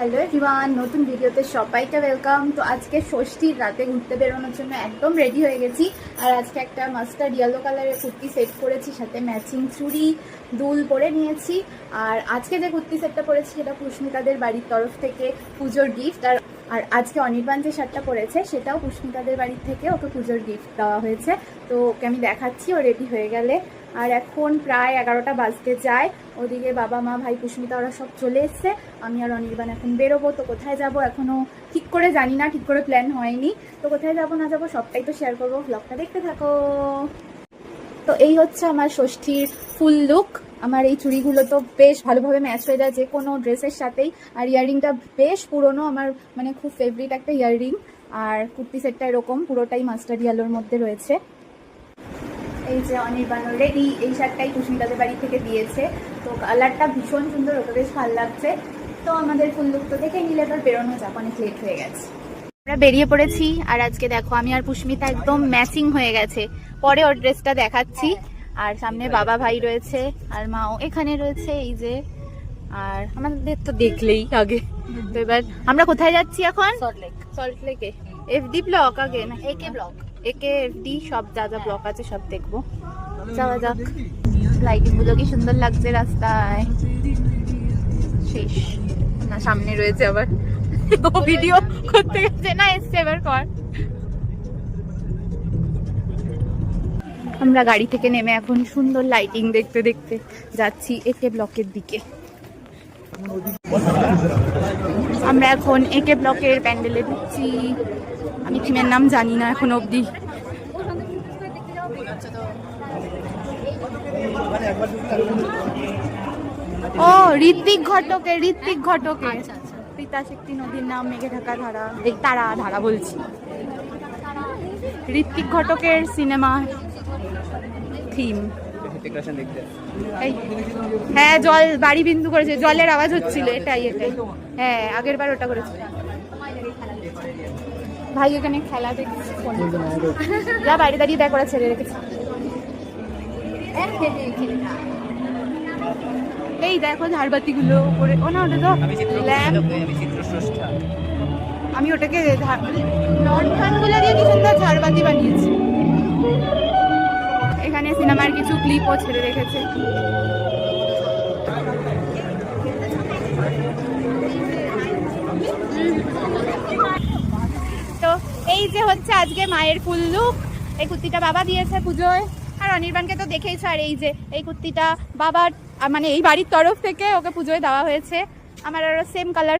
Hello everyone, নতুন ভিডিওতে সবাইকে ওয়েলকাম। তো আজকে ষষ্ঠীর রাতে ঘুরতে বেরোনোর জন্য একদম রেডি হয়ে গেছি। আর আজকে একটা মাস্টার্ড ইয়েলো কালারের কুর্তি সেট করেছি, সাথে ম্যাচিং চুড়ি দুল পরে নিয়েছি। আর আজকে যে কুর্তি সেটটা পরেছি সেটা পুষ্মিতাদের বাড়ির তরফ থেকে পুজোর গিফট। আর আজকে অনির্বাণ যে শার্টটা পরেছে সেটাও পুষ্মিতাদের বাড়ির থেকে ওকে পুজোর গিফট দেওয়া হয়েছে। তো ওকে আমি দেখাচ্ছি ও রেডি হয়ে গেলে। আর এখন প্রায় 11টা বাজতে যায়। ওদিকে বাবা মা ভাই পুষ্মিতা ওরা সব চলে এসছে। আমি আর অনির্বাণ এখন বেরোবো। তো কোথায় যাব এখনও ঠিক করে জানি না, ঠিক করে প্ল্যান হয়নি। তো কোথায় যাব না যাব সবটাই তো শেয়ার করবো, ব্লগটা দেখতে থাকো। তো এই হচ্ছে আমার ষষ্ঠীর ফুল লুক। আমার এই চুড়িগুলো তো বেশ ভালোভাবে ম্যাচ হয়ে যায় যে কোনো ড্রেসের সাথেই। আর ইয়াররিংটা বেশ পুরনো, আমার মানে খুব ফেভারিট একটা ইয়াররিং। আর কুর্তি সেটটা এরকম পুরোটাই মাস্টার্ড ইয়েলোর মধ্যে রয়েছে। এই যে অনির্বাণ রেডি, এই শার্টটাই পুষ্মিতাদের বাড়ি থেকে দিয়েছে। তো কালারটা ভীষণ সুন্দর, ওকে বেশ ভালো লাগছে। তো আমাদের ফুল লুক তো দেখে নিলে এবার বেরোনো যাক, অনেক লেট হয়ে গেছে। আমরা বেরিয়ে পড়েছি। আর আজকে দেখো আমি আর পুষ্মিতা একদম ম্যাচিং হয়ে গেছে। পরে ওর ড্রেসটা দেখাচ্ছি। আর সামনে বাবা ভাই রয়েছে আর মাও এখানে রয়েছে, এই যে। আর আমাদের তো দেখলেই আগে। তো এবার আমরা কোথায় যাচ্ছি এখন? সল্টলেকে। এফডি ব্লক আগে না একে ব্লক? একে এফডি সব যা যা ব্লক আছে সব দেখবো। যাওয়া যাক। লাইটিং গুলো কি সুন্দর লাগছে রাস্তায়। শেষ না, সামনে রয়েছে আবার ভিডিও করতে গেছে না, এসছে এবার কর। আমরা গাড়ি থেকে নেমে এখন সুন্দর লাইটিং দেখতে দেখতে যাচ্ছি একে ব্লকের দিকে। আমরা এখন একে ব্লকের প্যান্ডেলে ঢুকছি। আমি থিমের নাম জানি না এখন অবধি। ও ঋত্বিক ঘটকের, পিতাশক্তি নদীর নাম মেঘে ঢাকা ধারা, তারা ধারা বলছি। ঋত্বিক ঘটকের সিনেমা থিম। হ্যাঁ, জল বাড়ি বিন্দু করেছে, জলের আওয়াজ হচ্ছিল, এটাই। হ্যাঁ, আগের বার ওটা করেছে। ভাই এখানে খেলা দেখছি, যা বাইরে দাঁড়িয়ে দেখ, ওরা ছেড়ে রেখেছে। এই দেখো ঝাড়বাতি গুলো উপরে। ও না, ওটা তো ল্যাম্প। আমি ওটাকে লণ্ঠন গুলো দিয়ে কি সুন্দর ঝাড়বাতি বানিয়েছি। এখানে সিনেমার কিছু ক্লিপও ছেড়ে রেখেছে। তো এই যে হচ্ছে আজকে মায়ের ফুল লুক। এই কুর্তিটা বাবা দিয়েছে পুজোয়। আর অনির্বাণকে তো দেখেইছো। আর এই যে এই কুর্তিটা বাবার মানে এই বাড়ির তরফ থেকে ওকে পুজোয় দেওয়া হয়েছে। আমার আরো সেম কালার